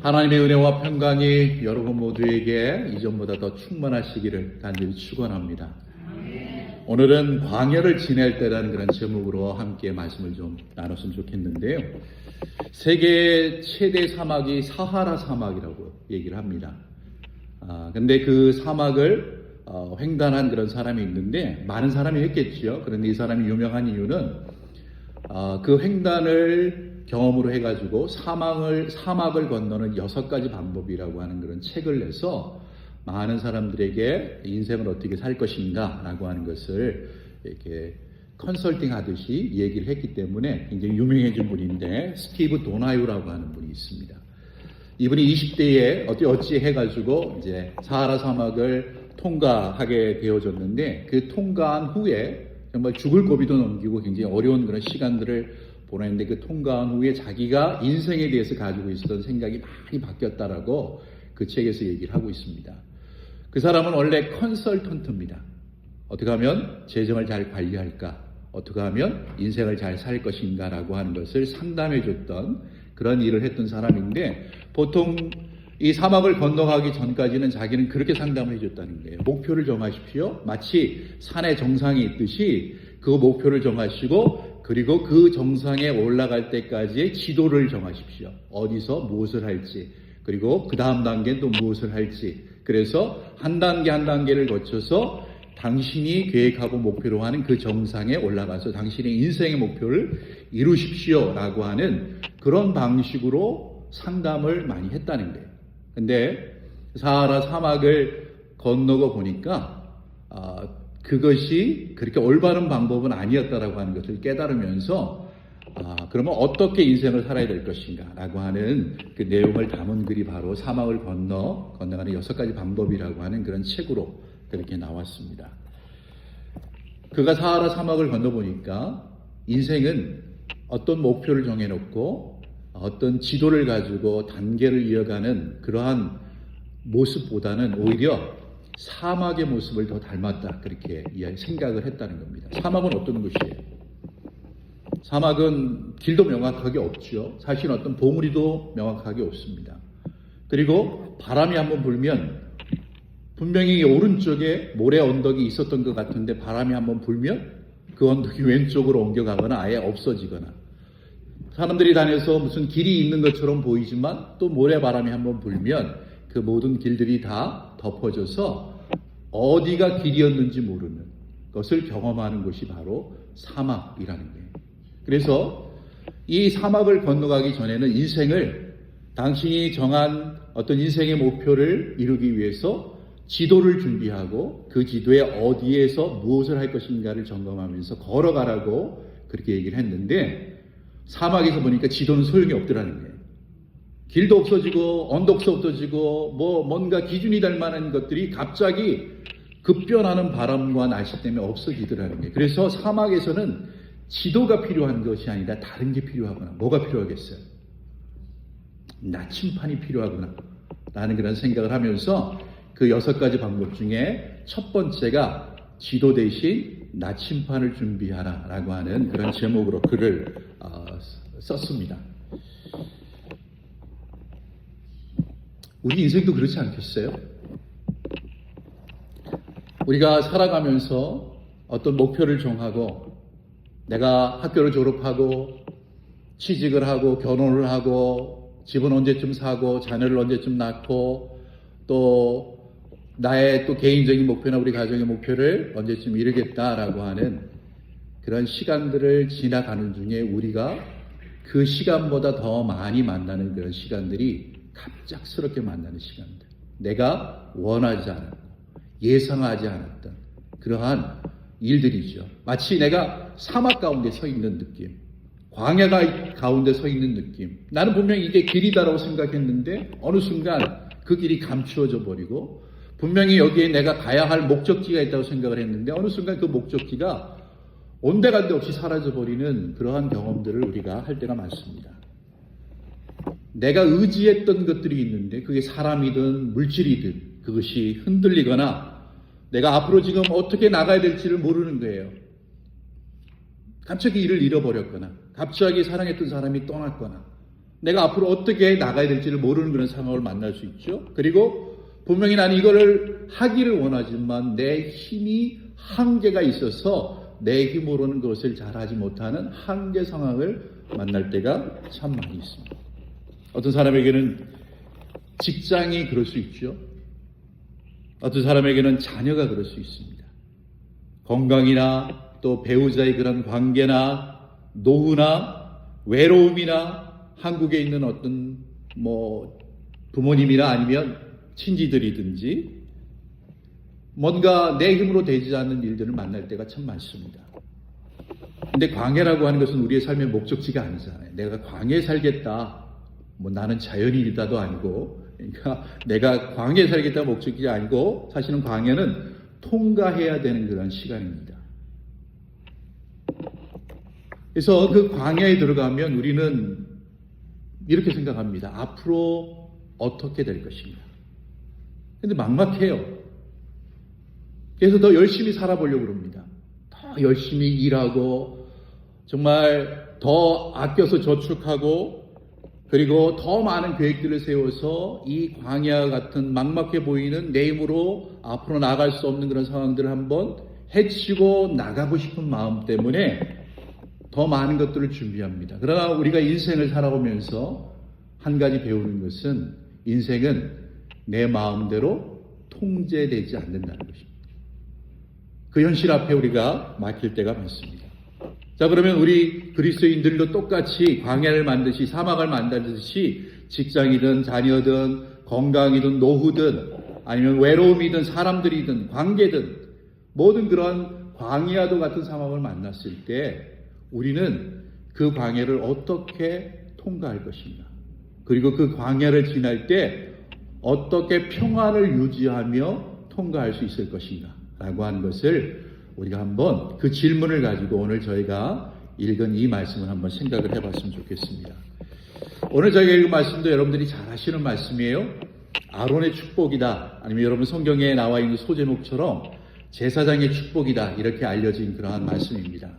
하나님의 은혜와 평강이 여러분 모두에게 이전보다 더 충만하시기를 간절히 축원합니다. 오늘은 광야를 지낼 때라는 그런 제목으로 함께 말씀을 좀 나눴으면 좋겠는데요. 세계 최대 사막이 사하라 사막이라고 얘기를 합니다. 근데 그 사막을 횡단한 그런 사람이 있는데 많은 사람이 했겠죠. 그런데 이 사람이 유명한 이유는 그 횡단을 경험으로 해가지고 사막을 건너는 6가지 방법이라고 하는 그런 책을 내서 많은 사람들에게 인생을 어떻게 살 것인가 라고 하는 것을 이렇게 컨설팅 하듯이 얘기를 했기 때문에 굉장히 유명해진 분인데, 스티브 도나유라고 하는 분이 있습니다. 이분이 20대에 어찌 해가지고 이제 사하라 사막을 통과하게 되어졌는데, 그 통과한 후에 정말 죽을 고비도 넘기고 굉장히 어려운 그런 시간들을 보냈는데, 그 통과한 후에 자기가 인생에 대해서 가지고 있었던 생각이 많이 바뀌었다라고 그 책에서 얘기를 하고 있습니다. 그 사람은 원래 컨설턴트입니다. 어떻게 하면 재정을 잘 관리할까? 어떻게 하면 인생을 잘 살 것인가? 라고 하는 것을 상담해 줬던 그런 일을 했던 사람인데, 보통 이 사막을 건너가기 전까지는 자기는 그렇게 상담을 해줬다는 거예요. 목표를 정하십시오. 마치 산의 정상이 있듯이 그 목표를 정하시고, 그리고 그 정상에 올라갈 때까지의 지도를 정하십시오. 어디서 무엇을 할지, 그리고 그 다음 단계는 또 무엇을 할지. 그래서 한 단계 한 단계를 거쳐서 당신이 계획하고 목표로 하는 그 정상에 올라가서 당신의 인생의 목표를 이루십시오 라고 하는 그런 방식으로 상담을 많이 했다는 거예요. 근데 사하라 사막을 건너고 보니까 그것이 그렇게 올바른 방법은 아니었다라고 하는 것을 깨달으면서 그러면 어떻게 인생을 살아야 될 것인가 라고 하는 그 내용을 담은 글이 바로 사막을 건너가는 6가지 방법이라고 하는 그런 책으로 그렇게 나왔습니다. 그가 사하라 사막을 건너보니까 인생은 어떤 목표를 정해놓고 어떤 지도를 가지고 단계를 이어가는 그러한 모습보다는 오히려 사막의 모습을 더 닮았다, 그렇게 생각을 했다는 겁니다. 사막은 어떤 곳이에요? 사막은 길도 명확하게 없죠. 사실 어떤 봉우리도 명확하게 없습니다. 그리고 바람이 한번 불면 분명히 오른쪽에 모래 언덕이 있었던 것 같은데, 바람이 한번 불면 그 언덕이 왼쪽으로 옮겨가거나 아예 없어지거나, 사람들이 다녀서 무슨 길이 있는 것처럼 보이지만 또 모래바람이 한번 불면 그 모든 길들이 다 덮어져서 어디가 길이었는지 모르는 것을 경험하는 곳이 바로 사막이라는 거예요. 그래서 이 사막을 건너가기 전에는 인생을, 당신이 정한 어떤 인생의 목표를 이루기 위해서 지도를 준비하고 그 지도에 어디에서 무엇을 할 것인가를 점검하면서 걸어가라고 그렇게 얘기를 했는데, 사막에서 보니까 지도는 소용이 없더라는 거예요. 길도 없어지고 언덕도 없어지고 뭔가 기준이 될 만한 것들이 갑자기 급변하는 바람과 날씨 때문에 없어지더라는 거예요. 그래서 사막에서는 지도가 필요한 것이 아니라 다른 게 필요하구나. 뭐가 필요하겠어요? 나침판이 필요하구나 라는 그런 생각을 하면서 그 6가지 방법 중에 첫 번째가 지도 대신 나침판을 준비하라 라고 하는 그런 제목으로 글을 썼습니다. 우리 인생도 그렇지 않겠어요? 우리가 살아가면서 어떤 목표를 정하고, 내가 학교를 졸업하고 취직을 하고 결혼을 하고 집은 언제쯤 사고 자녀를 언제쯤 낳고 또 나의 또 개인적인 목표나 우리 가정의 목표를 언제쯤 이루겠다라고 하는 그런 시간들을 지나가는 중에 우리가 그 시간보다 더 많이 만나는 그런 시간들이 갑작스럽게 만나는 시간들, 내가 원하지 않았고 예상하지 않았던 그러한 일들이죠. 마치 내가 사막 가운데 서 있는 느낌, 광야 가운데 서 있는 느낌. 나는 분명히 이게 길이다라고 생각했는데 어느 순간 그 길이 감추어져 버리고, 분명히 여기에 내가 가야 할 목적지가 있다고 생각을 했는데 어느 순간 그 목적지가 온데간데 없이 사라져버리는 그러한 경험들을 우리가 할 때가 많습니다. 내가 의지했던 것들이 있는데 그게 사람이든 물질이든 그것이 흔들리거나 내가 앞으로 지금 어떻게 나가야 될지를 모르는 거예요. 갑자기 일을 잃어버렸거나 갑자기 사랑했던 사람이 떠났거나 내가 앞으로 어떻게 나가야 될지를 모르는 그런 상황을 만날 수 있죠. 그리고 분명히 나는 이거를 하기를 원하지만 내 힘이 한계가 있어서 내 힘으로는 그것을 잘하지 못하는 한계 상황을 만날 때가 참 많이 있습니다. 어떤 사람에게는 직장이 그럴 수 있죠. 어떤 사람에게는 자녀가 그럴 수 있습니다. 건강이나 또 배우자의 그런 관계나 노후나 외로움이나 한국에 있는 어떤 부모님이나 아니면 친지들이든지 뭔가 내 힘으로 되지 않는 일들을 만날 때가 참 많습니다. 근데 광야라고 하는 것은 우리의 삶의 목적지가 아니잖아요. 내가 광야에 살겠다. 나는 자연인이다도 아니고, 그러니까 내가 광야에 살겠다 목적지가 아니고, 사실은 광야는 통과해야 되는 그런 시간입니다. 그래서 그 광야에 들어가면 우리는 이렇게 생각합니다. 앞으로 어떻게 될 것인가. 근데 막막해요. 그래서 더 열심히 살아보려고 그럽니다. 더 열심히 일하고 정말 더 아껴서 저축하고 그리고 더 많은 계획들을 세워서 이 광야 같은 막막해 보이는 내 힘으로 앞으로 나갈 수 없는 그런 상황들을 한번 헤치고 나가고 싶은 마음 때문에 더 많은 것들을 준비합니다. 그러나 우리가 인생을 살아오면서 한 가지 배우는 것은 인생은 내 마음대로 통제되지 않는다는 것입니다. 그 현실 앞에 우리가 막힐 때가 많습니다. 자, 그러면 우리 그리스도인들도 똑같이 광야를 만드시 사막을 만들듯이 직장이든 자녀든 건강이든 노후든 아니면 외로움이든 사람들이든 관계든 모든 그런 광야도 같은 상황을 만났을 때 우리는 그 광야를 어떻게 통과할 것인가, 그리고 그 광야를 지날 때 어떻게 평안을 유지하며 통과할 수 있을 것인가 라고 하는 것을 우리가 한번 그 질문을 가지고 오늘 저희가 읽은 이 말씀을 한번 생각을 해봤으면 좋겠습니다. 오늘 저희가 읽은 말씀도 여러분들이 잘 아시는 말씀이에요. 아론의 축복이다, 아니면 여러분 성경에 나와 있는 소제목처럼 제사장의 축복이다, 이렇게 알려진 그러한 말씀입니다.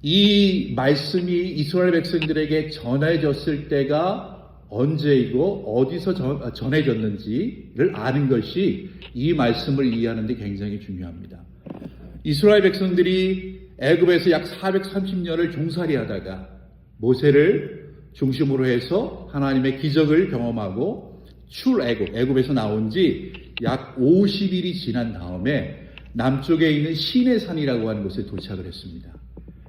이 말씀이 이스라엘 백성들에게 전해졌을 때가 언제이고 어디서 전해졌는지를 아는 것이 이 말씀을 이해하는 데 굉장히 중요합니다. 이스라엘 백성들이 애굽에서 약 430년을 종살이 하다가 모세를 중심으로 해서 하나님의 기적을 경험하고 애굽에서 나온 지 약 50일이 지난 다음에 남쪽에 있는 시내산이라고 하는 곳에 도착을 했습니다.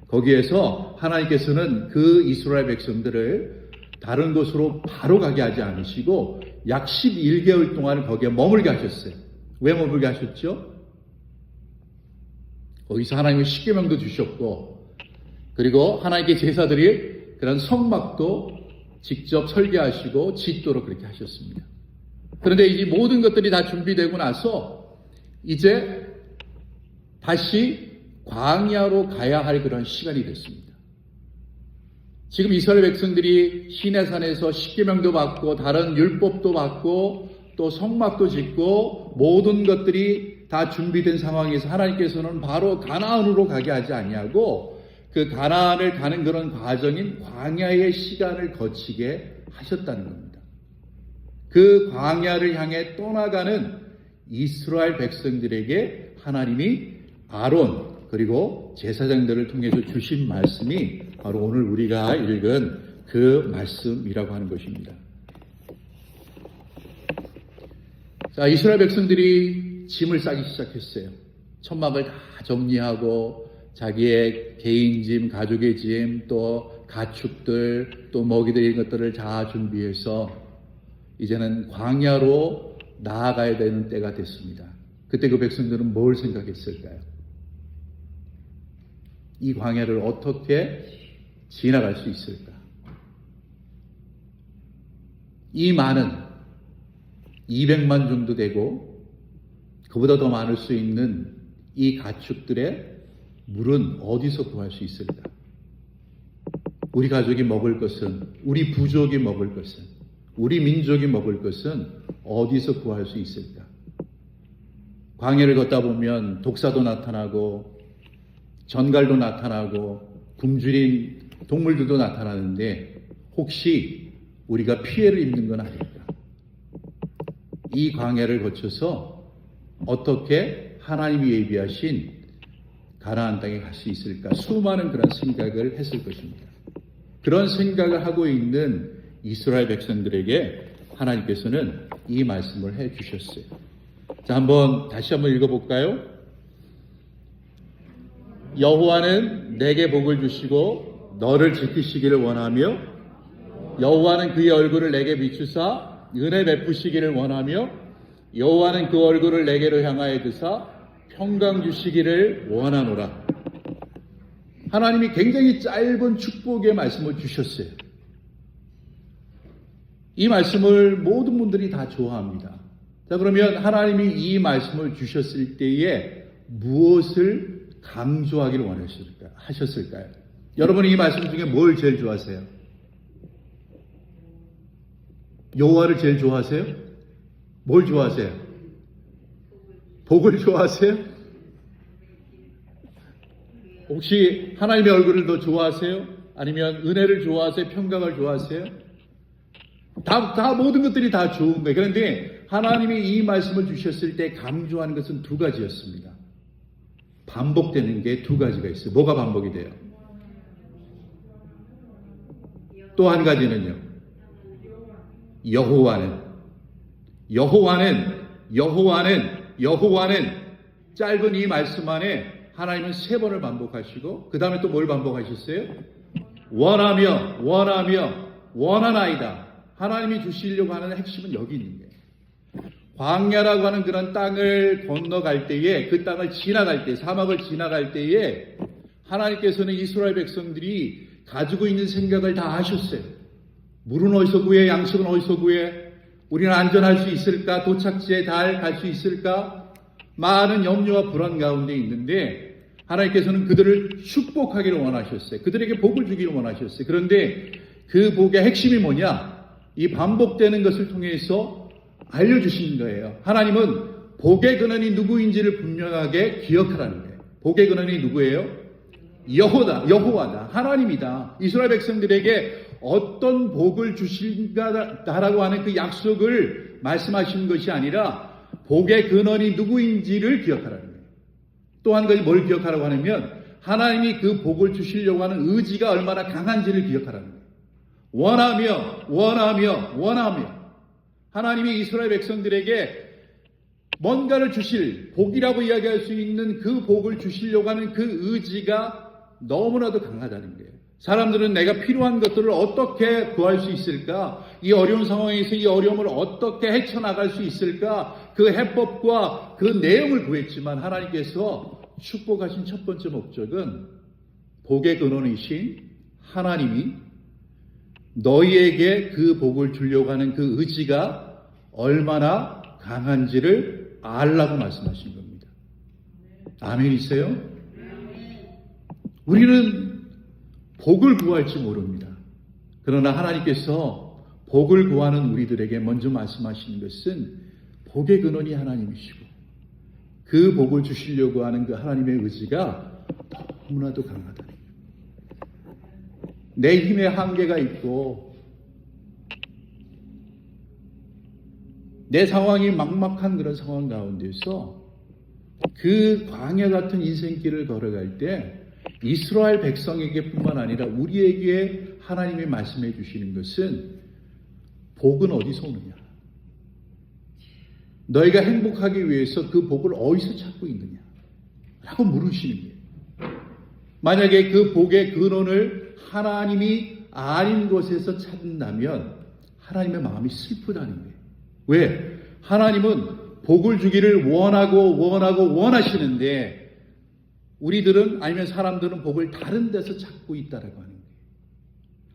거기에서 하나님께서는 그 이스라엘 백성들을 다른 곳으로 바로 가게 하지 않으시고 약 11개월 동안 거기에 머물게 하셨어요. 왜 머물게 하셨죠? 거기서 하나님의 십계명도 주셨고, 그리고 하나님께 제사들이 그런 성막도 직접 설계하시고 짓도록 그렇게 하셨습니다. 그런데 이 모든 것들이 다 준비되고 나서 이제 다시 광야로 가야 할 그런 시간이 됐습니다. 지금 이스라엘 백성들이 시내산에서 십계명도 받고 다른 율법도 받고 또 성막도 짓고 모든 것들이 다 준비된 상황에서 하나님께서는 바로 가나안으로 가게 하지 아니하고 그 가나안을 가는 그런 과정인 광야의 시간을 거치게 하셨다는 겁니다. 그 광야를 향해 떠나가는 이스라엘 백성들에게 하나님이 아론 그리고 제사장들을 통해서 주신 말씀이 바로 오늘 우리가 읽은 그 말씀이라고 하는 것입니다. 자, 이스라엘 백성들이 짐을 싸기 시작했어요. 천막을 다 정리하고 자기의 개인 짐, 가족의 짐, 또 가축들, 또 먹이들 이런 것들을 다 준비해서 이제는 광야로 나아가야 되는 때가 됐습니다. 그때 그 백성들은 뭘 생각했을까요? 이 광야를 어떻게 지나갈 수 있을까? 이 많은 200만 정도 되고 그보다 더 많을 수 있는 이 가축들의 물은 어디서 구할 수 있을까? 우리 가족이 먹을 것은, 우리 부족이 먹을 것은, 우리 민족이 먹을 것은 어디서 구할 수 있을까? 광야를 걷다 보면 독사도 나타나고 전갈도 나타나고 굶주린 동물들도 나타나는데 혹시 우리가 피해를 입는 건 아닐까? 이 광야를 거쳐서 어떻게 하나님이 예비하신 가나안 땅에 갈 수 있을까? 수많은 그런 생각을 했을 것입니다. 그런 생각을 하고 있는 이스라엘 백성들에게 하나님께서는 이 말씀을 해 주셨어요. 자, 다시 한번 읽어볼까요? 여호와는 내게 복을 주시고 너를 지키시기를 원하며 여호와는 그의 얼굴을 내게 비추사 은혜 베푸시기를 원하며 여호와는 그 얼굴을 내게로 향하여 드사 평강 주시기를 원하노라. 하나님이 굉장히 짧은 축복의 말씀을 주셨어요. 이 말씀을 모든 분들이 다 좋아합니다. 자, 그러면 하나님이 이 말씀을 주셨을 때에 무엇을 강조하기를 하셨을까요? 여러분이 이 말씀 중에 뭘 제일 좋아하세요? 여호와를 제일 좋아하세요? 뭘 좋아하세요? 복을 좋아하세요? 혹시 하나님의 얼굴을 더 좋아하세요? 아니면 은혜를 좋아하세요? 평강을 좋아하세요? 다 모든 것들이 다 좋은 거예요. 그런데 하나님이 이 말씀을 주셨을 때 강조하는 것은 두 가지였습니다. 반복되는 게 두 가지가 있어요. 뭐가 반복이 돼요? 또 한 가지는요. 여호와는 짧은 이 말씀 안에 하나님은 3번을 반복하시고 그 다음에 또 뭘 반복하셨어요? 원하나이다. 하나님이 주시려고 하는 핵심은 여기 있는 거예요. 광야라고 하는 그런 땅을 건너갈 때에, 그 땅을 지나갈 때, 사막을 지나갈 때에 하나님께서는 이스라엘 백성들이 가지고 있는 생각을 다 아셨어요. 물은 어디서 구해? 양식은 어디서 구해? 우리는 안전할 수 있을까? 도착지에 갈 수 있을까? 많은 염려와 불안 가운데 있는데 하나님께서는 그들을 축복하기를 원하셨어요. 그들에게 복을 주기를 원하셨어요. 그런데 그 복의 핵심이 뭐냐? 이 반복되는 것을 통해서 알려주신 거예요. 하나님은 복의 근원이 누구인지를 분명하게 기억하라는 거예요. 복의 근원이 누구예요? 여호와다. 하나님이다. 이스라엘 백성들에게 어떤 복을 주신다라고 하는 그 약속을 말씀하신 것이 아니라 복의 근원이 누구인지를 기억하라는 거예요. 또 한 가지 뭘 기억하라고 하냐면 하나님이 그 복을 주시려고 하는 의지가 얼마나 강한지를 기억하라는 거예요. 원하며 하나님이 이스라엘 백성들에게 뭔가를 주실, 복이라고 이야기할 수 있는 그 복을 주시려고 하는 그 의지가 너무나도 강하다는 거예요. 사람들은 내가 필요한 것들을 어떻게 구할 수 있을까? 이 어려운 상황에서 이 어려움을 어떻게 헤쳐나갈 수 있을까? 그 해법과 그 내용을 구했지만 하나님께서 축복하신 첫 번째 목적은 복의 근원이신 하나님이 너희에게 그 복을 주려고 하는 그 의지가 얼마나 강한지를 알라고 말씀하신 겁니다. 아멘이세요? 우리는 복을 구할지 모릅니다. 그러나 하나님께서 복을 구하는 우리들에게 먼저 말씀하시는 것은 복의 근원이 하나님이시고 그 복을 주시려고 하는 그 하나님의 의지가 너무나도 강하다는 거예요. 내 힘의 한계가 있고 내 상황이 막막한 그런 상황 가운데서 그 광야 같은 인생길을 걸어갈 때 이스라엘 백성에게 뿐만 아니라 우리에게 하나님이 말씀해 주시는 것은 복은 어디서 오느냐? 너희가 행복하기 위해서 그 복을 어디서 찾고 있느냐? 라고 물으시는 거예요. 만약에 그 복의 근원을 하나님이 아닌 곳에서 찾는다면 하나님의 마음이 슬프다는 거예요. 왜? 하나님은 복을 주기를 원하시는데 우리들은 아니면 사람들은 복을 다른 데서 찾고 있다라고 하는 거예요.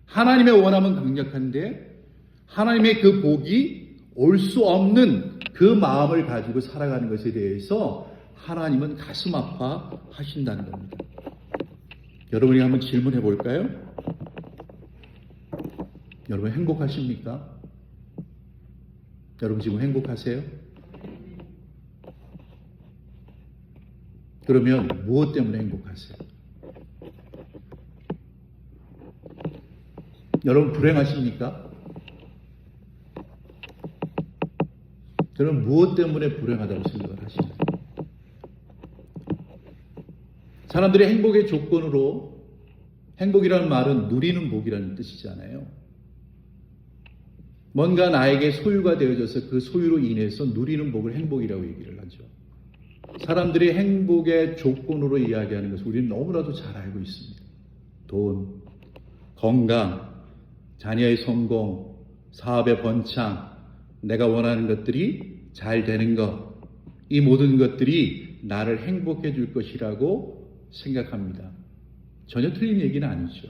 하나님의 원함은 강력한데 하나님의 그 복이 올 수 없는 그 마음을 가지고 살아가는 것에 대해서 하나님은 가슴 아파하신다는 겁니다. 여러분이 한번 질문해 볼까요? 여러분 행복하십니까? 여러분 지금 행복하세요? 그러면 무엇 때문에 행복하세요? 여러분 불행하십니까? 저는 무엇 때문에 불행하다고 생각을 하시나요? 사람들이 행복의 조건으로, 행복이라는 말은 누리는 복이라는 뜻이잖아요. 뭔가 나에게 소유가 되어져서 그 소유로 인해서 누리는 복을 행복이라고 얘기를 하죠. 사람들이 행복의 조건으로 이야기하는 것을 우리는 너무나도 잘 알고 있습니다. 돈, 건강, 자녀의 성공, 사업의 번창, 내가 원하는 것들이 잘 되는 것, 이 모든 것들이 나를 행복해 줄 것이라고 생각합니다. 전혀 틀린 얘기는 아니죠.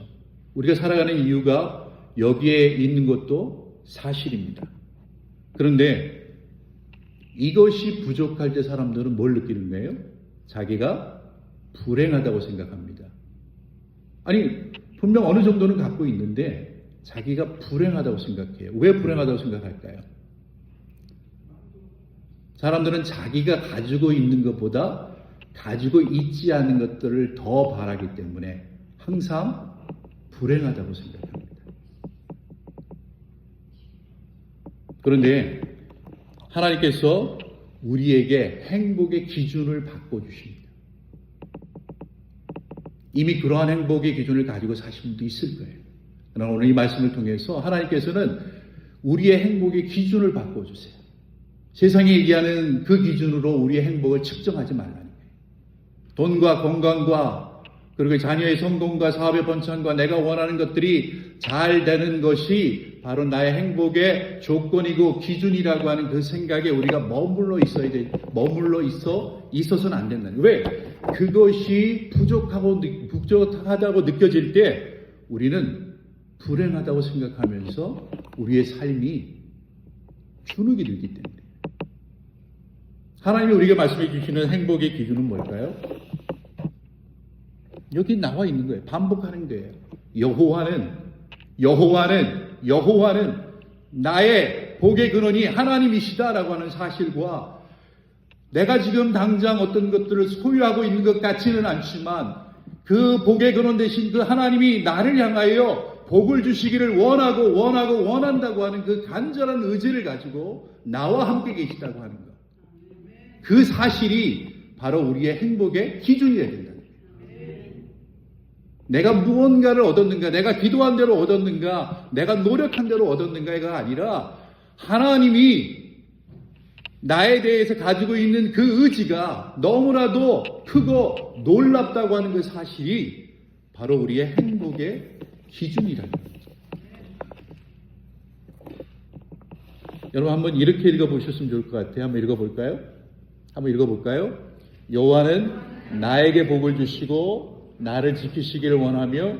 우리가 살아가는 이유가 여기에 있는 것도 사실입니다. 그런데 이것이 부족할 때 사람들은 뭘 느끼는 거예요? 자기가 불행하다고 생각합니다. 아니, 분명 어느 정도는 갖고 있는데 자기가 불행하다고 생각해요. 왜 불행하다고 생각할까요? 사람들은 자기가 가지고 있는 것보다 가지고 있지 않은 것들을 더 바라기 때문에 항상 불행하다고 생각합니다. 그런데 하나님께서 우리에게 행복의 기준을 바꿔주십니다. 이미 그러한 행복의 기준을 가지고 사신 분도 있을 거예요. 그러나 오늘 이 말씀을 통해서 하나님께서는 우리의 행복의 기준을 바꿔주세요. 세상이 얘기하는 그 기준으로 우리의 행복을 측정하지 말라는 거예요. 돈과 건강과 그리고 자녀의 성공과 사업의 번창과 내가 원하는 것들이 잘 되는 것이 바로 나의 행복의 조건이고 기준이라고 하는 그 생각에 우리가 머물러 있어서는 안 된다는 거예요. 왜? 그것이 부족하다고 느껴질 때 우리는 불행하다고 생각하면서 우리의 삶이 주눅이 들기 때문에. 하나님이 우리에게 말씀해 주시는 행복의 기준은 뭘까요? 여기 나와 있는 거예요. 반복하는 거예요. 여호와는 나의 복의 근원이 하나님이시다라고 하는 사실과 내가 지금 당장 어떤 것들을 소유하고 있는 것 같지는 않지만 그 복의 근원 되신 그 하나님이 나를 향하여 복을 주시기를 원한다고 하는 그 간절한 의지를 가지고 나와 함께 계시다고 하는 것. 그 사실이 바로 우리의 행복의 기준이어야 된다. 내가 무언가를 얻었는가, 내가 기도한 대로 얻었는가, 내가 노력한 대로 얻었는가가 아니라 하나님이 나에 대해서 가지고 있는 그 의지가 너무나도 크고 놀랍다고 하는 그 사실이 바로 우리의 행복의 기준이라는 거죠. 여러분 한번 이렇게 읽어보셨으면 좋을 것 같아요. 한번 읽어볼까요? 여호와는 나에게 복을 주시고 나를 지키시기를 원하며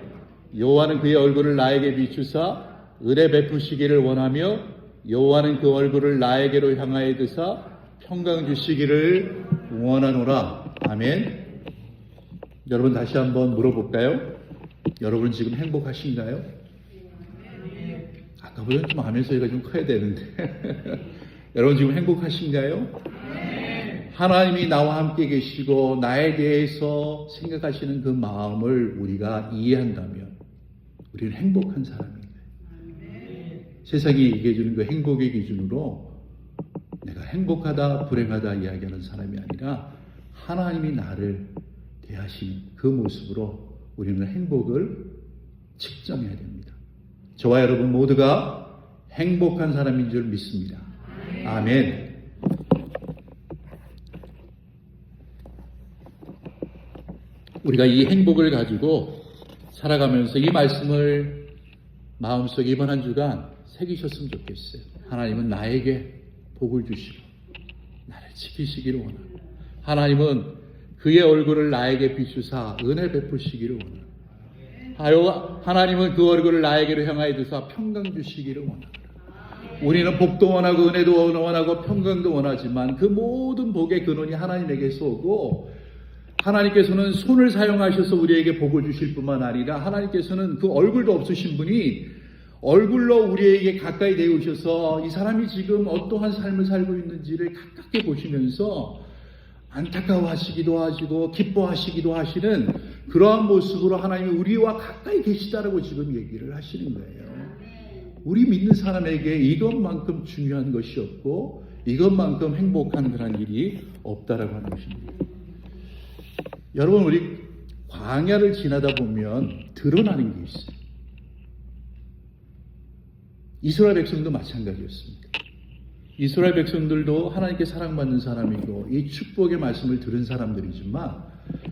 여호와는 그의 얼굴을 나에게 비추사 은혜 베푸시기를 원하며 여호와는 그 얼굴을 나에게로 향하여 드사 평강 주시기를 원하노라. 아멘. 여러분 다시 한번 물어볼까요? 여러분 지금 행복하신가요? 아까보다는 좀 아멘 소리가 좀 커야 되는데 여러분 지금 행복하신가요? 하나님이 나와 함께 계시고 나에 대해서 생각하시는 그 마음을 우리가 이해한다면 우리는 행복한 사람입니다. 세상이 얘기해주는 그 행복의 기준으로 내가 행복하다 불행하다 이야기하는 사람이 아니라 하나님이 나를 대하시는 그 모습으로 우리는 행복을 측정해야 됩니다. 저와 여러분 모두가 행복한 사람인 줄 믿습니다. 아멘. 우리가 이 행복을 가지고 살아가면서 이 말씀을 마음속에 이번 한 주간 새기셨으면 좋겠어요. 하나님은 나에게 복을 주시고 나를 지키시기를 원합니다. 하나님은 그의 얼굴을 나에게 비추사 은혜 베푸시기를 원합니다. 하나님은 그 얼굴을 나에게로 향하여 두사 평강 주시기를 원합니다. 우리는 복도 원하고 은혜도 원하고 평강도 원하지만 그 모든 복의 근원이 하나님에게서 오고 하나님께서는 손을 사용하셔서 우리에게 복을 주실 뿐만 아니라 하나님께서는 그 얼굴도 없으신 분이 얼굴로 우리에게 가까이 내오셔서 이 사람이 지금 어떠한 삶을 살고 있는지를 가깝게 보시면서 안타까워하시기도 하시고 기뻐하시기도 하시는 그러한 모습으로 하나님이 우리와 가까이 계시다라고 지금 얘기를 하시는 거예요. 우리 믿는 사람에게 이것만큼 중요한 것이 없고 이것만큼 행복한 그런 일이 없다라고 하는 것입니다. 여러분, 우리 광야를 지나다 보면 드러나는 게 있어요. 이스라엘 백성도 마찬가지였습니다. 이스라엘 백성들도 하나님께 사랑받는 사람이고 이 축복의 말씀을 들은 사람들이지만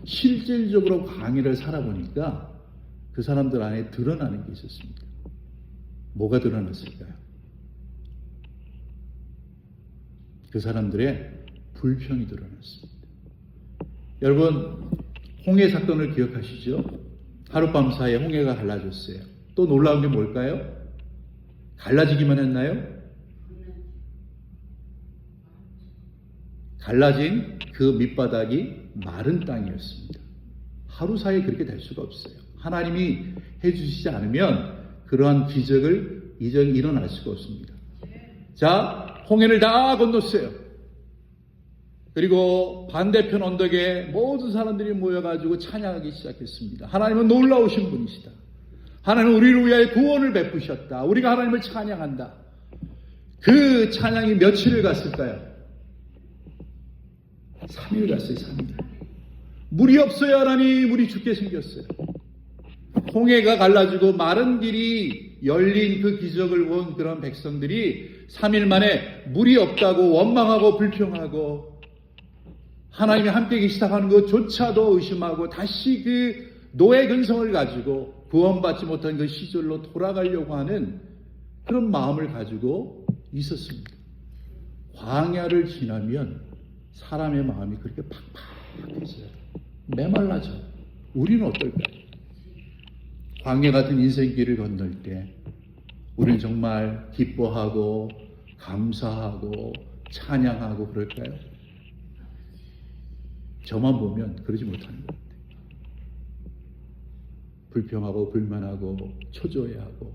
실질적으로 광야를 살아보니까 그 사람들 안에 드러나는 게 있었습니다. 뭐가 드러났을까요? 그 사람들의 불평이 드러났습니다. 여러분, 홍해 사건을 기억하시죠? 하룻밤 사이에 홍해가 갈라졌어요. 또 놀라운 게 뭘까요? 갈라지기만 했나요? 갈라진 그 밑바닥이 마른 땅이었습니다. 하루 사이에 그렇게 될 수가 없어요. 하나님이 해주시지 않으면 그러한 기적을 일어날 수가 없습니다. 자, 홍해를 다 건넜어요. 그리고 반대편 언덕에 모든 사람들이 모여가지고 찬양하기 시작했습니다. 하나님은 놀라우신 분이시다. 하나님은 우리를 위하여 구원을 베푸셨다. 우리가 하나님을 찬양한다. 그 찬양이 며칠을 갔을까요? 3일 갔어요. 3일. 물이 없어요. 하나님, 물이 죽게 생겼어요. 홍해가 갈라지고 마른 길이 열린 그 기적을 본 그런 백성들이 3일 만에 물이 없다고 원망하고 불평하고 하나님이 함께 계시다고 하는 것조차도 의심하고 다시 그 노예 근성을 가지고 구원받지 못한 그 시절로 돌아가려고 하는 그런 마음을 가지고 있었습니다. 광야를 지나면 사람의 마음이 그렇게 팍팍해져요. 메말라져요. 우리는 어떨까요? 광야 같은 인생길을 건널 때 우리는 정말 기뻐하고 감사하고 찬양하고 그럴까요? 저만 보면 그러지 못하는 것 같아요. 불평하고 불만하고 초조해하고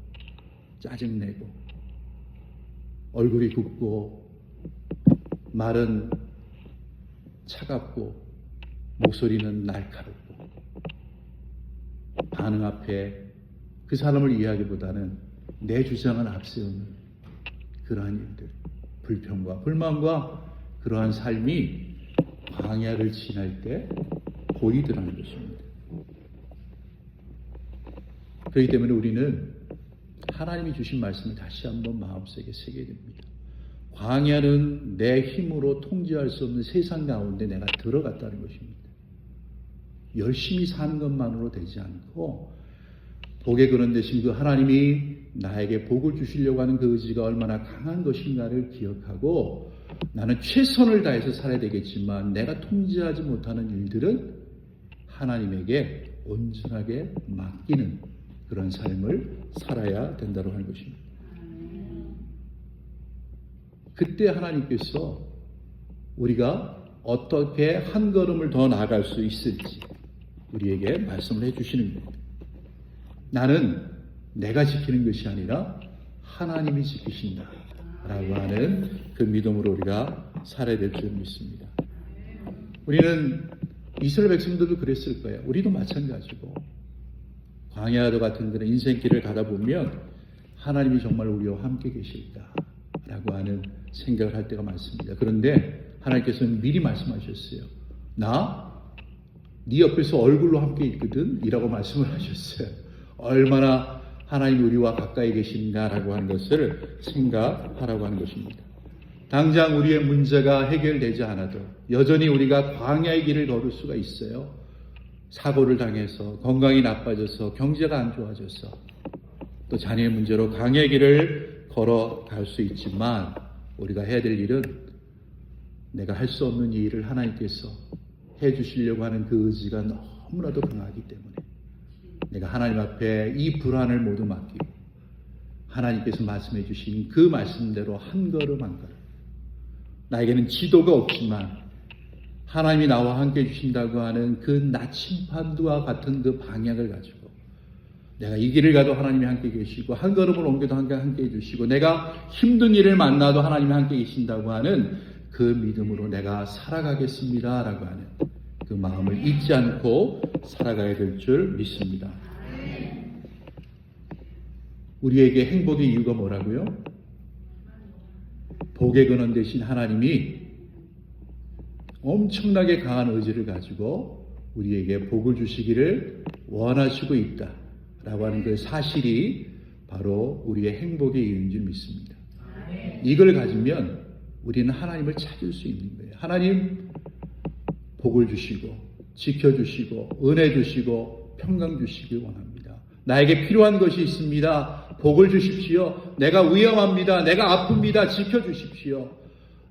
짜증내고 얼굴이 굽고 말은 차갑고 목소리는 날카롭고 반응 앞에 그 사람을 이해하기보다는 내 주장을 앞세우는 그러한 일들, 불평과 불만과 그러한 삶이 광야를 지날 때 보이더라는 것입니다. 그렇기 때문에 우리는 하나님이 주신 말씀을 다시 한번 마음속에 새겨야 됩니다. 광야는 내 힘으로 통제할 수 없는 세상 가운데 내가 들어갔다는 것입니다. 열심히 사는 것만으로 되지 않고 복에 그런 대신 그 하나님이 나에게 복을 주시려고 하는 그 의지가 얼마나 강한 것인가를 기억하고 나는 최선을 다해서 살아야 되겠지만 내가 통제하지 못하는 일들은 하나님에게 온전하게 맡기는 그런 삶을 살아야 된다고 하는 것입니다. 그때 하나님께서 우리가 어떻게 한 걸음을 더 나아갈 수 있을지 우리에게 말씀을 해주시는 겁니다. 나는 내가 지키는 것이 아니라 하나님이 지키신다 라고 하는 그 믿음으로 우리가 살아야 될 줄 믿습니다. 우리는 이스라엘 백성들도 그랬을 거예요. 우리도 마찬가지고 광야도 같은 그런 인생길을 가다 보면 하나님이 정말 우리와 함께 계실까 라고 하는 생각을 할 때가 많습니다. 그런데 하나님께서는 미리 말씀하셨어요. 네 옆에서 얼굴로 함께 있거든 이라고 말씀을 하셨어요. 얼마나 하나님이 우리와 가까이 계신가라고 하는 것을 생각하라고 하는 것입니다. 당장 우리의 문제가 해결되지 않아도 여전히 우리가 광야의 길을 걸을 수가 있어요. 사고를 당해서 건강이 나빠져서 경제가 안 좋아져서 또 자녀의 문제로 광야의 길을 걸어갈 수 있지만 우리가 해야 될 일은 내가 할 수 없는 이 일을 하나님께서 해주시려고 하는 그 의지가 너무나도 강하기 때문에 내가 하나님 앞에 이 불안을 모두 맡기고 하나님께서 말씀해 주신 그 말씀대로 한 걸음 한 걸음 나에게는 지도가 없지만 하나님이 나와 함께 해주신다고 하는 그 나침반과 같은 그 방향을 가지고 내가 이 길을 가도 하나님이 함께 계시고 한 걸음을 옮겨도 함께 해주시고 내가 힘든 일을 만나도 하나님이 함께 계신다고 하는 그 믿음으로 내가 살아가겠습니다 라고 하는 그 마음을 잊지 않고 살아가야 될 줄 믿습니다. 우리에게 행복의 이유가 뭐라고요? 복의 근원 되신 하나님이 엄청나게 강한 의지를 가지고 우리에게 복을 주시기를 원하시고 있다라고 하는 그 사실이 바로 우리의 행복의 이유인 줄 믿습니다. 이걸 가지면 우리는 하나님을 찾을 수 있는 거예요. 하나님 복을 주시고 지켜주시고 은혜 주시고 평강 주시길 원합니다. 나에게 필요한 것이 있습니다. 복을 주십시오. 내가 위험합니다. 내가 아픕니다. 지켜주십시오.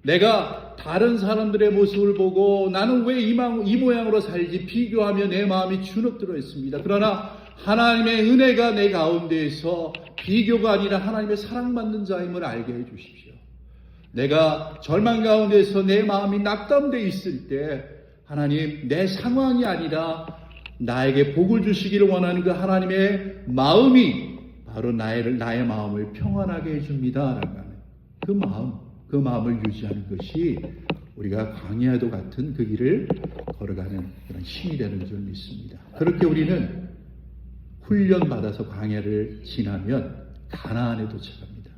내가 다른 사람들의 모습을 보고 나는 왜 이 모양으로 살지 비교하며 내 마음이 주눅들어 있습니다. 그러나 하나님의 은혜가 내 가운데에서 비교가 아니라 하나님의 사랑받는 자임을 알게 해주십시오. 내가 절망 가운데서 내 마음이 낙담되어 있을 때 하나님 내 상황이 아니라 나에게 복을 주시기를 원하는 그 하나님의 마음이 바로 나의 마음을 평안하게 해줍니다. 그 마음을 유지하는 것이 우리가 광야도 같은 그 길을 걸어가는 그런 힘이 되는 줄 믿습니다. 그렇게 우리는 훈련받아서 광야를 지나면 가나안에 도착합니다.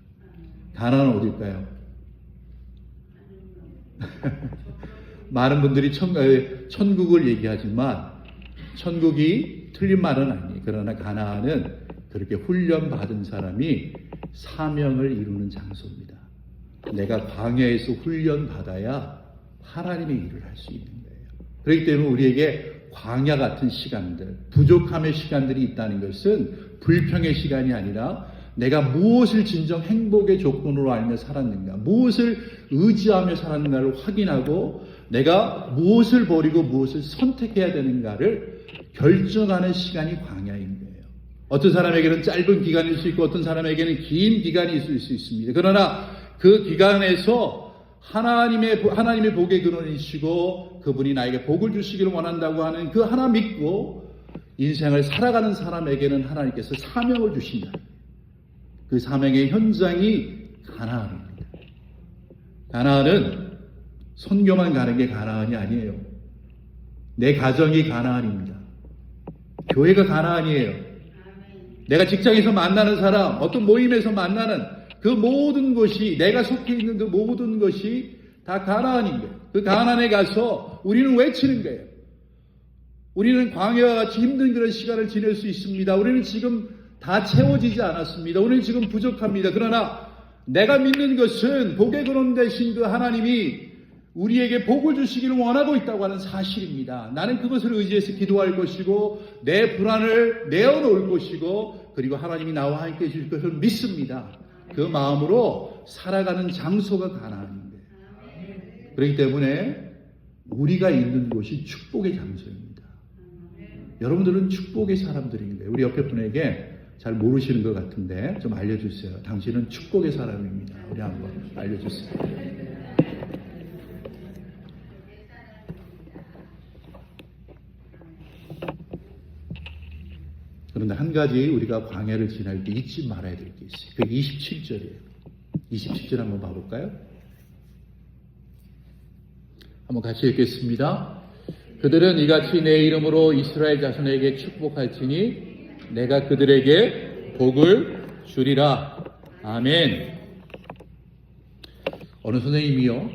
가나안은 어딜까요? 많은 분들이 천국을 얘기하지만 천국이 틀린 말은 아니에요. 그러나 가나안은 그렇게 훈련받은 사람이 사명을 이루는 장소입니다. 내가 광야에서 훈련받아야 하나님의 일을 할 수 있는 거예요. 그렇기 때문에 우리에게 광야 같은 시간들, 부족함의 시간들이 있다는 것은 불평의 시간이 아니라 내가 무엇을 진정 행복의 조건으로 알며 살았는가, 무엇을 의지하며 살았는가를 확인하고 내가 무엇을 버리고 무엇을 선택해야 되는가를 결정하는 시간이 광야인 거예요. 어떤 사람에게는 짧은 기간일 수 있고 어떤 사람에게는 긴 기간이 있을 수 있습니다. 그러나 그 기간에서 하나님의 복의 근원이시고 그분이 나에게 복을 주시기를 원한다고 하는 그 하나 믿고 인생을 살아가는 사람에게는 하나님께서 사명을 주신다. 그 사명의 현장이 가나안입니다. 가나안은 선교만 가는 게 가나안이 아니에요. 내 가정이 가나안입니다. 교회가 가나안이에요. 내가 직장에서 만나는 사람, 어떤 모임에서 만나는 그 모든 것이, 내가 속해 있는 그 모든 것이 다 가나안인 거예요. 그 가나안에 가서 우리는 외치는 거예요. 우리는 광야와 같이 힘든 그런 시간을 지낼 수 있습니다. 우리는 지금 다 채워지지 않았습니다. 우리는 지금 부족합니다. 그러나 내가 믿는 것은 복의 근원 되신 그 하나님이 우리에게 복을 주시기를 원하고 있다고 하는 사실입니다. 나는 그것을 의지해서 기도할 것이고 내 불안을 내어놓을 것이고 그리고 하나님이 나와 함께 해주실 것을 믿습니다. 그 마음으로 살아가는 장소가 가나안인데, 그렇기 때문에 우리가 있는 곳이 축복의 장소입니다. 여러분들은 축복의 사람들인 거예요. 우리 옆에 분에게 잘 모르시는 것 같은데 좀 알려주세요. 당신은 축복의 사람입니다. 우리 한번 알려주세요. 그런데 한 가지 우리가 광야를 지날 때 잊지 말아야 될 게 있어요. 그게 27절이에요. 27절 한번 봐볼까요? 한번 같이 읽겠습니다. 그들은 이같이 내 이름으로 이스라엘 자손에게 축복할지니 내가 그들에게 복을 주리라. 아멘. 어느 선생님이요,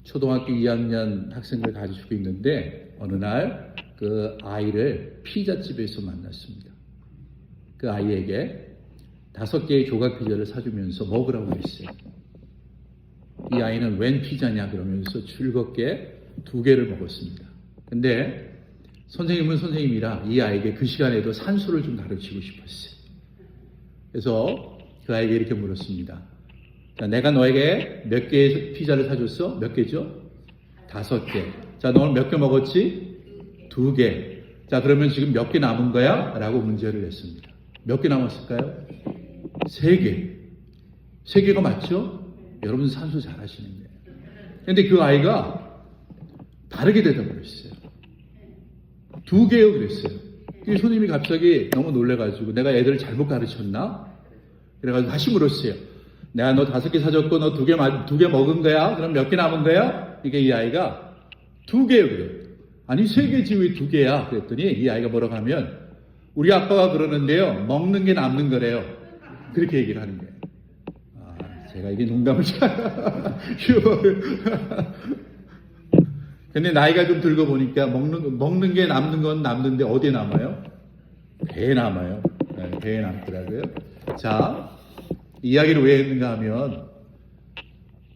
초등학교 2학년 학생을 가지고 있는데 어느 날 그 아이를 피자집에서 만났습니다. 그 아이에게 5개의 조각 피자를 사주면서 먹으라고 했어요. 이 아이는 웬 피자냐 그러면서 즐겁게 2개를 먹었습니다. 근데 선생님은 선생님이라 이 아이에게 그 시간에도 산수를 좀 가르치고 싶었어요. 그래서 그 아이에게 이렇게 물었습니다. 자, 내가 너에게 몇 개의 피자를 사줬어? 몇 개죠? 5개. 자, 너는 몇 개 먹었지? 2개. 자, 그러면 지금 몇 개 남은 거야? 라고 문제를 냈습니다. 몇 개 남았을까요? 3개. 3개가 맞죠? 여러분 산수 잘 하시는 거예요. 근데 그 아이가 다르게 대답을 했어요. 2개요 그랬어요. 그 손님이 갑자기 너무 놀래가지고 내가 애들을 잘못 가르쳤나? 그래가지고 다시 물었어요. 내가 너 5개 사줬고 너 2개 먹은 거야? 그럼 몇 개 남은 거야? 이게 이 아이가 2개요 그래요. 아니 3개지 왜 2개야? 그랬더니 이 아이가 뭐라고 하면 우리 아빠가 그러는데요. 먹는 게 남는 거래요. 그렇게 얘기를 하는 거예요. 제가 이게 농담을 휴머를. 근데 나이가 좀 들고 보니까 먹는 게 남는 건 남는데 어디에 남아요? 배에 남아요. 네, 배에 남더라고요. 자, 이야기를 왜 했는가 하면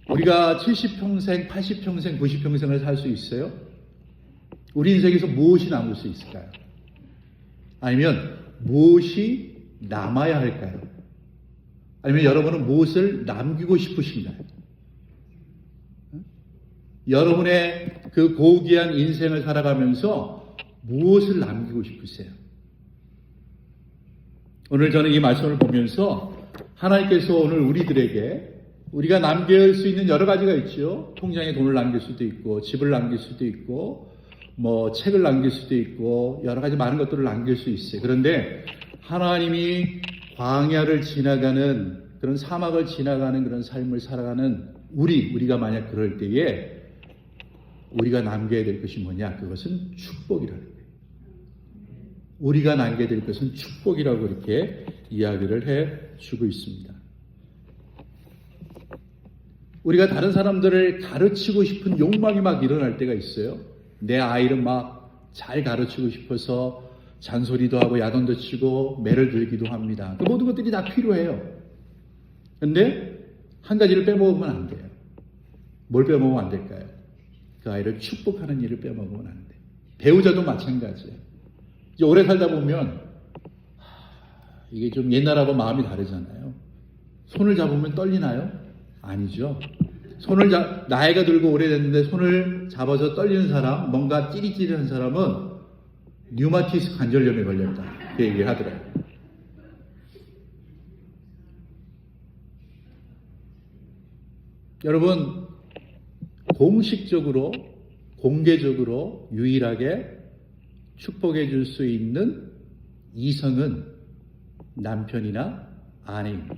우리가 70평생, 80평생, 90평생을 살 수 있어요? 우리 인생에서 무엇이 남을 수 있을까요? 아니면 무엇이 남아야 할까요? 아니면 여러분은 무엇을 남기고 싶으신가요? 여러분의 그 고귀한 인생을 살아가면서 무엇을 남기고 싶으세요? 오늘 저는 이 말씀을 보면서 하나님께서 오늘 우리들에게 우리가 남길 수 있는 여러 가지가 있죠. 통장에 돈을 남길 수도 있고, 집을 남길 수도 있고, 책을 남길 수도 있고, 여러 가지 많은 것들을 남길 수 있어요. 그런데 하나님이 광야를 지나가는, 그런 사막을 지나가는 그런 삶을 살아가는 우리가 만약 그럴 때에 우리가 남겨야 될 것이 뭐냐? 그것은 축복이라는 거예요. 우리가 남겨야 될 것은 축복이라고 이렇게 이야기를 해 주고 있습니다. 우리가 다른 사람들을 가르치고 싶은 욕망이 막 일어날 때가 있어요. 내 아이를 막 잘 가르치고 싶어서 잔소리도 하고 야단도 치고 매를 들기도 합니다. 그 모든 것들이 다 필요해요. 그런데 한 가지를 빼먹으면 안 돼요. 뭘 빼먹으면 안 될까요? 그 아이를 축복하는 일을 빼먹으면 안 돼요. 배우자도 마찬가지예요. 이제 오래 살다 보면 이게 좀 옛날하고 마음이 다르잖아요. 손을 잡으면 떨리나요? 아니죠. 나이가 들고 오래됐는데 손을 잡아서 떨리는 사람, 뭔가 찌릿찌릿한 사람은 류마티스 관절염에 걸렸다. 그 얘기를 하더라고요. 여러분, 공식적으로, 공개적으로 유일하게 축복해 줄 수 있는 이성은 남편이나 아내입니다.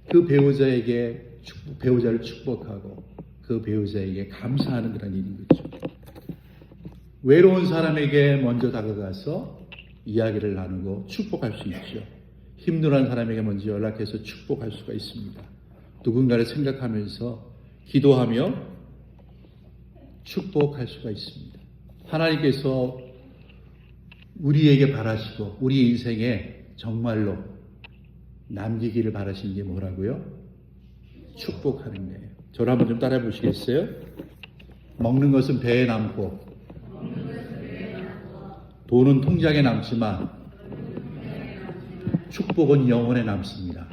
그 배우자를 축복하고 그 배우자에게 감사하는 그런 일인 거죠. 외로운 사람에게 먼저 다가가서 이야기를 나누고 축복할 수 있죠. 힘들어하는 사람에게 먼저 연락해서 축복할 수가 있습니다. 누군가를 생각하면서 기도하며 축복할 수가 있습니다. 하나님께서 우리에게 바라시고 우리 인생에 정말로 남기기를 바라시는 게 뭐라고요? 축복하는 거예요. 저를 한번 좀 따라해 보시겠어요? 먹는 것은 배에 남고 돈은 통장에 남지만 축복은 영혼에 남습니다.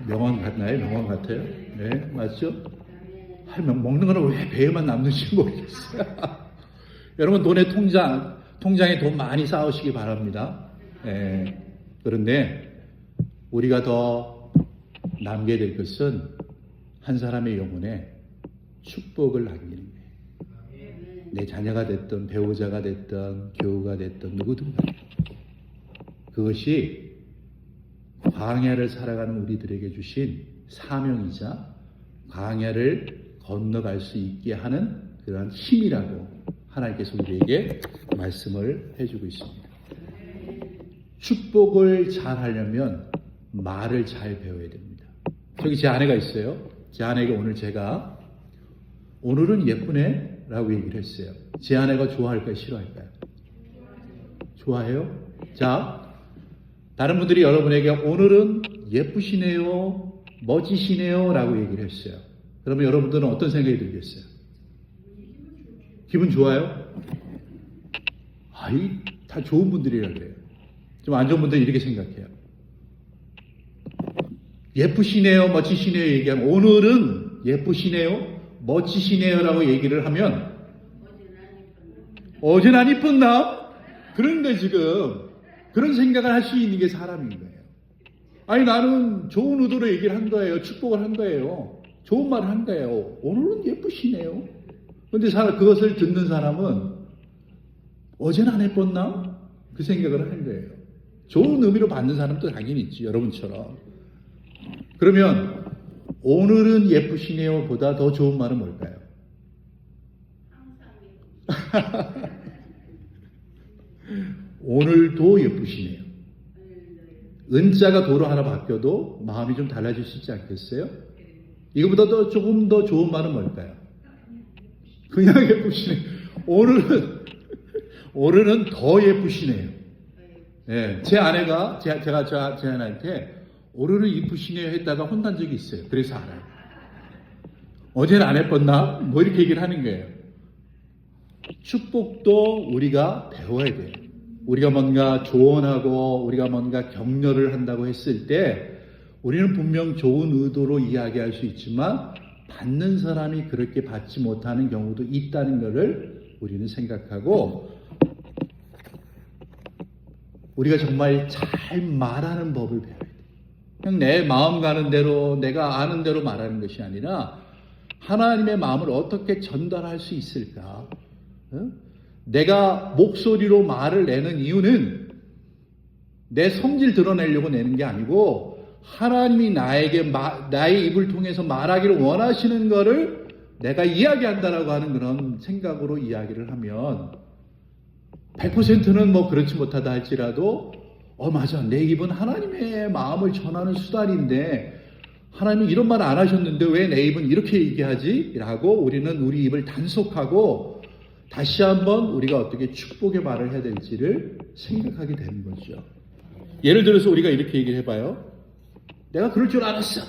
명언 같나요? 명언 같아요? 네, 맞죠? 먹는 거는 왜 배에만 남는지 모르겠어요. 여러분, 통장에 돈 많이 쌓으시기 바랍니다. 네. 그런데 우리가 더 남겨야 될 것은 한 사람의 영혼에 축복을 남기는 거예요. 내 자녀가 됐든 배우자가 됐든 교우가 됐든 누구든 간에 그것이 광야를 살아가는 우리들에게 주신 사명이자 광야를 건너갈 수 있게 하는 그러한 힘이라고 하나님께서 우리에게 말씀을 해주고 있습니다. 축복을 잘 하려면 말을 잘 배워야 됩니다. 저기 제 아내가 있어요. 제 아내에게 오늘은 예쁘네 라고 얘기를 했어요. 제 아내가 좋아할까요? 싫어할까요? 좋아해요? 자, 다른 분들이 여러분에게 오늘은 예쁘시네요, 멋지시네요 라고 얘기를 했어요. 그러면 여러분들은 어떤 생각이 들겠어요? 기분 좋아요? 다 좋은 분들이라 그래요. 좀 안 좋은 분들은 이렇게 생각해요. 예쁘시네요, 멋지시네요 얘기하면 오늘은 예쁘시네요, 멋지시네요 라고 얘기를 하면 어제는 안 이뻤나? 그런데 지금 그런 생각을 할 수 있는 게 사람인 거예요. 나는 좋은 의도로 얘기를 한 거예요. 축복을 한 거예요. 좋은 말을 한 거예요. 오늘은 예쁘시네요. 그런데 그것을 듣는 사람은 어제는 안 예뻤나? 그 생각을 한 거예요. 좋은 의미로 받는 사람도 당연히 있지, 여러분처럼. 그러면 오늘은 예쁘시네요 보다 더 좋은 말은 뭘까요? 오늘도 예쁘시네요. 은자가 도로 하나 바뀌어도 마음이 좀 달라질 수 있지 않겠어요? 이거보다 더 조금 더 좋은 말은 뭘까요? 그냥 예쁘시네요. 오늘은 더 예쁘시네요. 예, 제 아내가 제가 제 아내한테 오늘은 이쁘시네요 했다가 혼난 적이 있어요. 그래서 알아요. 어제는 안 예뻤나? 뭐 이렇게 얘기를 하는 거예요. 축복도 우리가 배워야 돼요. 우리가 뭔가 조언하고 우리가 뭔가 격려를 한다고 했을 때 우리는 분명 좋은 의도로 이야기할 수 있지만 받는 사람이 그렇게 받지 못하는 경우도 있다는 것을 우리는 생각하고 우리가 정말 잘 말하는 법을 배워야 돼요. 그냥 내 마음 가는 대로 내가 아는 대로 말하는 것이 아니라 하나님의 마음을 어떻게 전달할 수 있을까? 내가 목소리로 말을 내는 이유는 내 성질 드러내려고 내는 게 아니고 하나님이 나의 입을 통해서 말하기를 원하시는 것을 내가 이야기한다라고 하는 그런 생각으로 이야기를 하면 100%는 뭐 그렇지 못하다 할지라도 맞아, 내 입은 하나님의 마음을 전하는 수단인데 하나님이 이런 말 안 하셨는데 왜 내 입은 이렇게 얘기하지? 라고 우리는 우리 입을 단속하고 다시 한번 우리가 어떻게 축복의 말을 해야 될지를 생각하게 되는 거죠. 예를 들어서 우리가 이렇게 얘기를 해봐요. 내가 그럴 줄 알았어.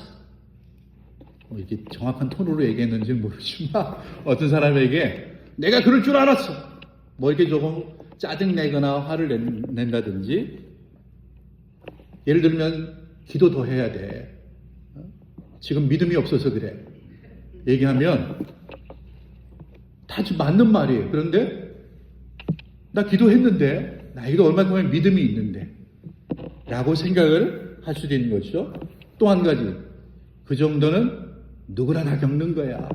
이렇게 정확한 톤으로 얘기했는지는 모르지만 어떤 사람에게 내가 그럴 줄 알았어. 뭐 이렇게 조금 짜증내거나 화를 낸다든지 예를 들면 기도 더 해야 돼. 지금 믿음이 없어서 그래. 얘기하면 다 맞는 말이에요. 그런데 나 기도했는데 나에게도 얼마큼의 믿음이 있는데 라고 생각을 할 수도 있는 거죠. 또 한 가지 그 정도는 누구나 다 겪는 거야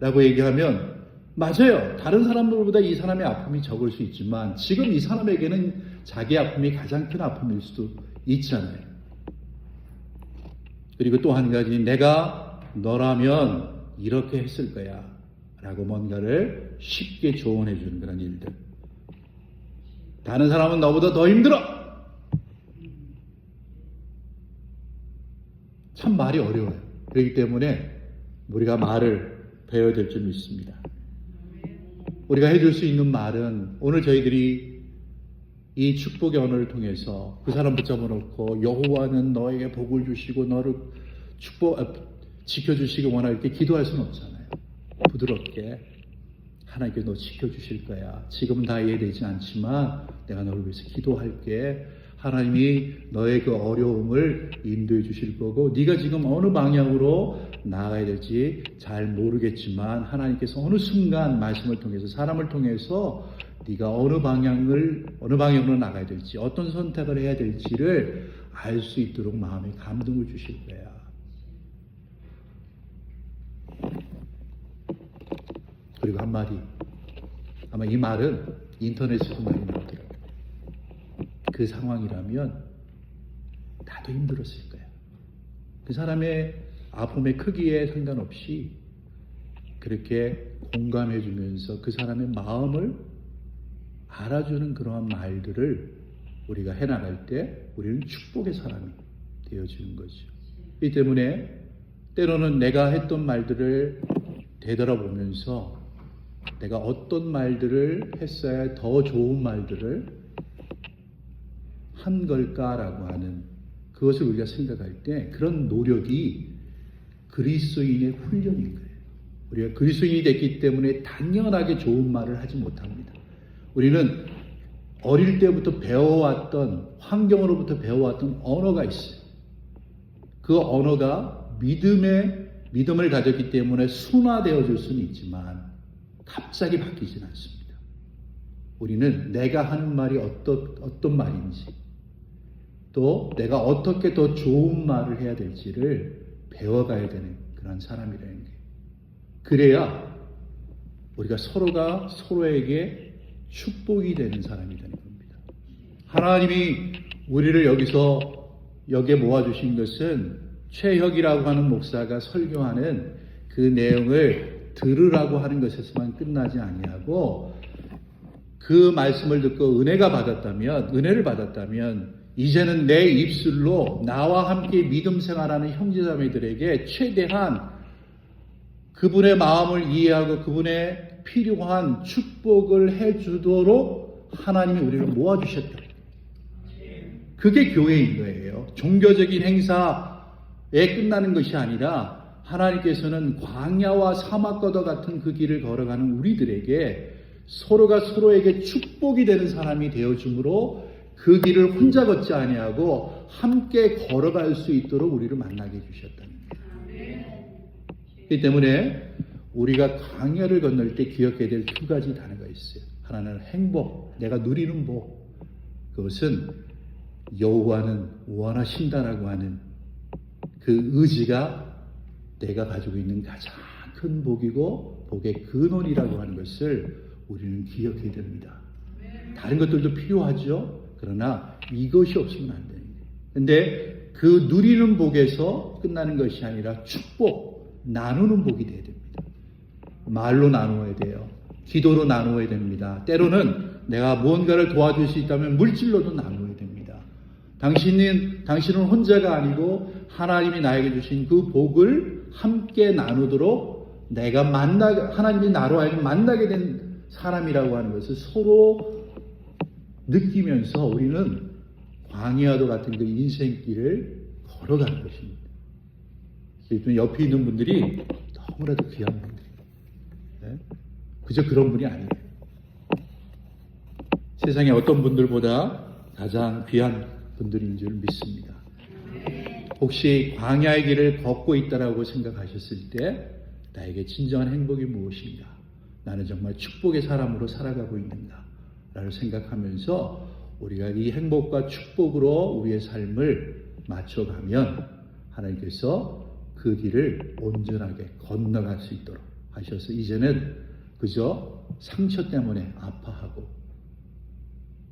라고 얘기하면 맞아요. 다른 사람들보다 이 사람의 아픔이 적을 수 있지만 지금 이 사람에게는 자기 아픔이 가장 큰 아픔일 수도 있잖아요. 그리고 또 한 가지 내가 너라면 이렇게 했을 거야 라고 뭔가를 쉽게 조언해 주는 그런 일들. 다른 사람은 너보다 더 힘들어. 참 말이 어려워요. 그렇기 때문에 우리가 말을 배워야 될 줄 믿습니다. 우리가 해줄 수 있는 말은 오늘 저희들이 이 축복의 언어를 통해서 그 사람 붙잡아 놓고 여호와는 너에게 복을 주시고 너를 지켜주시기 원하 이렇게 기도할 수는 없잖아요. 부드럽게 하나님께 너 지켜주실 거야. 지금은 다 이해되지 않지만 내가 너를 위해서 기도할게. 하나님이 너의 그 어려움을 인도해 주실 거고 네가 지금 어느 방향으로 나아가야 될지 잘 모르겠지만 하나님께서 어느 순간 말씀을 통해서 사람을 통해서 네가 어느 방향으로 나가야 될지 어떤 선택을 해야 될지를 알 수 있도록 마음에 감동을 주실 거야. 그리고 한마디, 아마 이 말은 인터넷에도 많이 나오더라고요. 그 상황이라면 나도 힘들었을 거야. 그 사람의 아픔의 크기에 상관없이 그렇게 공감해 주면서 그 사람의 마음을 알아주는 그러한 말들을 우리가 해나갈 때 우리는 축복의 사람이 되어주는 거죠. 이 때문에 때로는 내가 했던 말들을 되돌아보면서 내가 어떤 말들을 했어야 더 좋은 말들을 한 걸까라고 하는 그것을 우리가 생각할 때 그런 노력이 그리스도인의 훈련인 거예요. 우리가 그리스도인이 됐기 때문에 당연하게 좋은 말을 하지 못합니다. 우리는 어릴 때부터 배워왔던 환경으로부터 배워왔던 언어가 있어요. 그 언어가 믿음을 가졌기 때문에 순화되어질 수는 있지만 갑자기 바뀌진 않습니다. 우리는 내가 하는 말이 어떤 말인지 또 내가 어떻게 더 좋은 말을 해야 될지를 배워가야 되는 그런 사람이라는 거예요. 그래야 우리가 서로가 서로에게 축복이 되는 사람이 되는 겁니다. 하나님이 우리를 여기에 모아주신 것은 최혁이라고 하는 목사가 설교하는 그 내용을 들으라고 하는 것에서만 끝나지 아니하고 그 말씀을 듣고 은혜를 받았다면 이제는 내 입술로 나와 함께 믿음 생활하는 형제자매들에게 최대한 그분의 마음을 이해하고 그분의 필요한 축복을 해주도록 하나님이 우리를 모아주셨다. 그게 교회인 거예요. 종교적인 행사에 끝나는 것이 아니라 하나님께서는 광야와 사막과도 같은 그 길을 걸어가는 우리들에게 서로가 서로에게 축복이 되는 사람이 되어주므로 그 길을 혼자 걷지 아니하고 함께 걸어갈 수 있도록 우리를 만나게 해주셨다는 거예요. 그렇기 때문에 우리가 광야를 건널 때 기억해야 될 두 가지 단어가 있어요. 하나는 행복, 내가 누리는 복. 그것은 여호와는 원하신다라고 하는 그 의지가 내가 가지고 있는 가장 큰 복이고 복의 근원이라고 하는 것을 우리는 기억해야 됩니다. 다른 것들도 필요하죠. 그러나 이것이 없으면 안 되는 거예요. 근데 그 누리는 복에서 끝나는 것이 아니라 축복, 나누는 복이 돼야 됩니다. 말로 나누어야 돼요. 기도로 나누어야 됩니다. 때로는 내가 무언가를 도와줄 수 있다면 물질로도 나누어야 됩니다. 당신은 혼자가 아니고 하나님이 나에게 주신 그 복을 함께 나누도록 하나님이 나로 하여금 만나게 된 사람이라고 하는 것을 서로 느끼면서 우리는 광야와도 같은 그 인생길을 걸어가는 것입니다. 옆에 있는 분들이 너무나도 귀한 분들이에요. 네? 그저 그런 분이 아니에요. 세상에 어떤 분들보다 가장 귀한 분들인 줄 믿습니다. 혹시 광야의 길을 걷고 있다라고 생각하셨을 때 나에게 진정한 행복이 무엇인가? 나는 정말 축복의 사람으로 살아가고 있는가? 라고 생각하면서 우리가 이 행복과 축복으로 우리의 삶을 맞춰가면 하나님께서 그 길을 온전하게 건너갈 수 있도록 하셔서 이제는 그저 상처 때문에 아파하고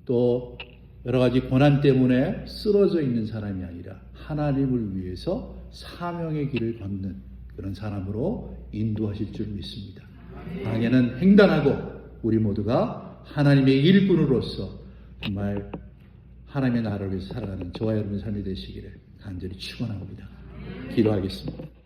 또 여러 가지 고난 때문에 쓰러져 있는 사람이 아니라 하나님을 위해서 사명의 길을 걷는 그런 사람으로 인도하실 줄 믿습니다. 광야는 횡단하고 우리 모두가 하나님의 일꾼으로서 정말 하나님의 나라를 위해서 살아가는 저와 여러분의 삶이 되시기를 간절히 축원합니다. 기도하겠습니다.